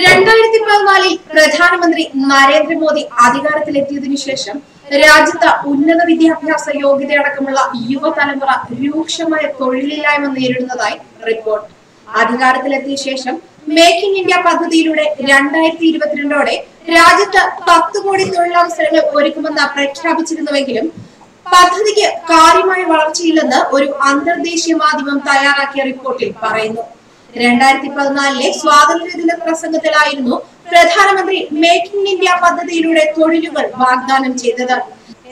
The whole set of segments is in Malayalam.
2014 പ്രധാനമന്ത്രി നരേന്ദ്രമോദി അധികാരത്തിലെത്തിയതിനു ശേഷം രാജ്യത്ത് ഉന്നത വിദ്യാഭ്യാസ യോഗ്യതയടക്കമുള്ള യുവതലമുറ രൂക്ഷമായ തൊഴിലില്ലായ്മ നേരിടുന്നതായി റിപ്പോർട്ട്. അധികാരത്തിലെത്തിയ ശേഷം മേക്ക് ഇൻ ഇന്ത്യ പദ്ധതിയിലൂടെ 2022ഓടെ രാജ്യത്ത് 10 കോടി തൊഴിലവസരങ്ങൾ ഒരുക്കുമെന്ന് പ്രഖ്യാപിച്ചിരുന്നുവെങ്കിലും പദ്ധതിക്ക് കാര്യമായ വളർച്ചയില്ലെന്ന് ഒരു അന്തർദേശീയ മാധ്യമം തയ്യാറാക്കിയ റിപ്പോർട്ടിൽ പറയുന്നു. 2014 സ്വാതന്ത്ര്യദിന പ്രസംഗത്തിലായിരുന്നു പ്രധാനമന്ത്രി മേക്ക് ഇൻ ഇന്ത്യ പദ്ധതിയിലൂടെ തൊഴിലുകൾ വാഗ്ദാനം ചെയ്തത്.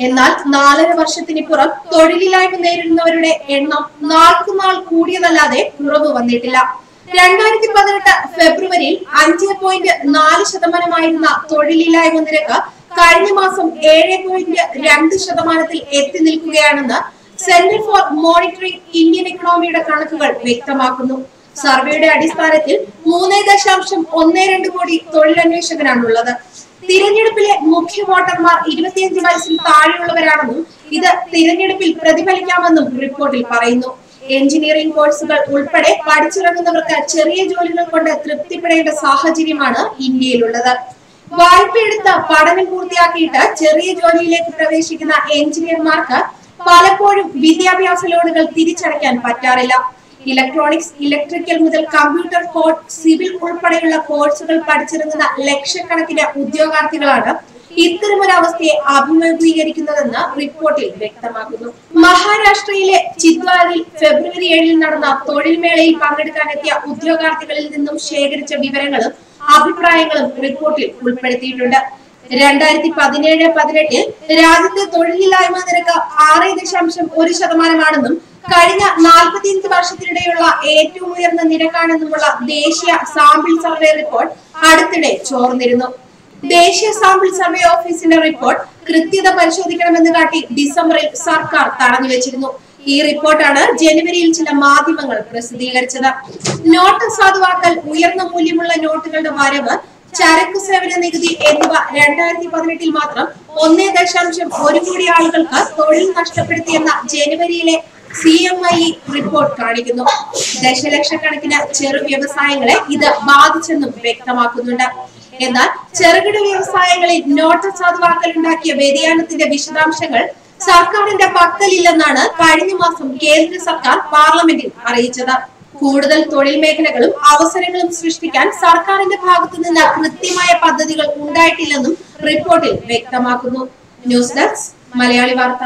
എന്നാൽ 4.5 വർഷത്തിനിപ്പുറം തൊഴിലില്ലായ്മ നേരിടുന്നവരുടെ എണ്ണം നാൾക്കുനാൾ കൂടിയതല്ലാതെ കുറവ് വന്നിട്ടില്ല. 2018 ഫെബ്രുവരിയിൽ 5.4% തൊഴിലില്ലായ്മ നിരക്ക് കഴിഞ്ഞ മാസം 7.2% എത്തി നിൽക്കുകയാണെന്ന് സെന്റർ ഫോർ മോണിറ്ററിംഗ് ഇന്ത്യൻ എക്കണോമിയുടെ കണക്കുകൾ വ്യക്തമാക്കുന്നു. സർവേയുടെ അടിസ്ഥാനത്തിൽ 3.12 കോടി തൊഴിലന്വേഷകരാണുള്ളത്. തിരഞ്ഞെടുപ്പിലെ മുഖ്യ വോട്ടർമാർ 25 വയസ്സിൽ താഴെയുള്ളവരാണെന്നും ഇത് തിരഞ്ഞെടുപ്പിൽ പ്രതിഫലിക്കാമെന്നും റിപ്പോർട്ടിൽ പറയുന്നു. എഞ്ചിനീയറിംഗ് കോഴ്സുകൾ ഉൾപ്പെടെ പഠിച്ചിറങ്ങുന്നവർക്ക് ചെറിയ ജോലികൾ കൊണ്ട് തൃപ്തിപ്പെടേണ്ട സാഹചര്യമാണ് ഇന്ത്യയിലുള്ളത്. വായ്പയെടുത്ത് പഠനം പൂർത്തിയാക്കിയിട്ട് ചെറിയ ജോലിയിലേക്ക് പ്രവേശിക്കുന്ന എഞ്ചിനീയർമാർക്ക് പലപ്പോഴും വിദ്യാഭ്യാസ ലോണുകൾ തിരിച്ചടയ്ക്കാൻ പറ്റാറില്ല. ഇലക്ട്രോണിക്സ്, ഇലക്ട്രിക്കൽ മുതൽ കമ്പ്യൂട്ടർ കോഡ്, സിവിൽ ഉൾപ്പെടെയുള്ള കോഴ്സുകൾ പഠിച്ചിറങ്ങുന്ന ലക്ഷക്കണക്കിന് ഉദ്യോഗാർത്ഥികളാണ് ഇത്തരമൊരവസ്ഥയെ അഭിമുഖീകരിക്കുന്നതെന്ന് റിപ്പോർട്ടിൽ വ്യക്തമാക്കുന്നു. മഹാരാഷ്ട്രയിലെ ചിന്ദ്വാരിൽ ഫെബ്രുവരി 7 നടന്ന തൊഴിൽ മേളയിൽ പങ്കെടുക്കാനെത്തിയ ഉദ്യോഗാർത്ഥികളിൽ നിന്നും ശേഖരിച്ച വിവരങ്ങളും അഭിപ്രായങ്ങളും റിപ്പോർട്ടിൽ ഉൾപ്പെടുത്തിയിട്ടുണ്ട്. 2017-18 രാജ്യത്തെ തൊഴിലില്ലായ്മ നിരക്ക് 6.1%ആണെന്നും കഴിഞ്ഞ 45 വർഷത്തിനിടെയുള്ള ഏറ്റവും ഉയർന്ന നിരക്കാണെന്നുമുള്ള ദേശീയ സാമ്പിൾ സർവേ റിപ്പോർട്ട് അടുത്തിടെ ചോർന്നിരുന്നു. ദേശീയ സാമ്പിൾ സർവേ ഓഫീസിന്റെ റിപ്പോർട്ട് കൃത്യത പരിശോധിക്കണമെന്ന് കാട്ടി ഡിസംബറിൽ സർക്കാർ തടഞ്ഞുവെച്ചിരുന്നു. ഈ റിപ്പോർട്ടാണ് ജനുവരിയിൽ ചില മാധ്യമങ്ങൾ പ്രസിദ്ധീകരിച്ചത്. നോട്ട് അസാധുവാക്കൽ, ഉയർന്ന മൂല്യമുള്ള നോട്ടുകളുടെ വരവ്, ചരക്കു സേവന നികുതി എന്നിവ 2018 മാത്രം 1.1 കോടി ആളുകൾക്ക് തൊഴിൽ നഷ്ടപ്പെടുത്തിയെന്ന ജനുവരിയിലെ CMIE റിപ്പോർട്ട് കാണിക്കുന്നു. ദശലക്ഷക്കണക്കിന് ചെറു വ്യവസായങ്ങളെ ഇത് ബാധിച്ചെന്നും വ്യക്തമാക്കുന്നുണ്ട്. എന്നാൽ ചെറുകിട വ്യവസായങ്ങളിൽ നോട്ട് അസാധുവാക്കൽ ഉണ്ടാക്കിയ വ്യതിയാനത്തിന്റെ വിശദാംശങ്ങൾ സർക്കാരിന്റെ പക്കലില്ലെന്നാണ് കഴിഞ്ഞ മാസം കേന്ദ്ര സർക്കാർ പാർലമെന്റിൽ അറിയിച്ചത്. കൂടുതൽ തൊഴിൽ മേഖലകളും അവസരങ്ങളും സൃഷ്ടിക്കാൻ സർക്കാരിന്റെ ഭാഗത്തു നിന്ന് കൃത്യമായ പദ്ധതികൾ ഉണ്ടായിട്ടില്ലെന്നും റിപ്പോർട്ടിൽ വ്യക്തമാക്കുന്നു. ന്യൂസ് ഡെസ്ക് മലയാളി വാർത്ത.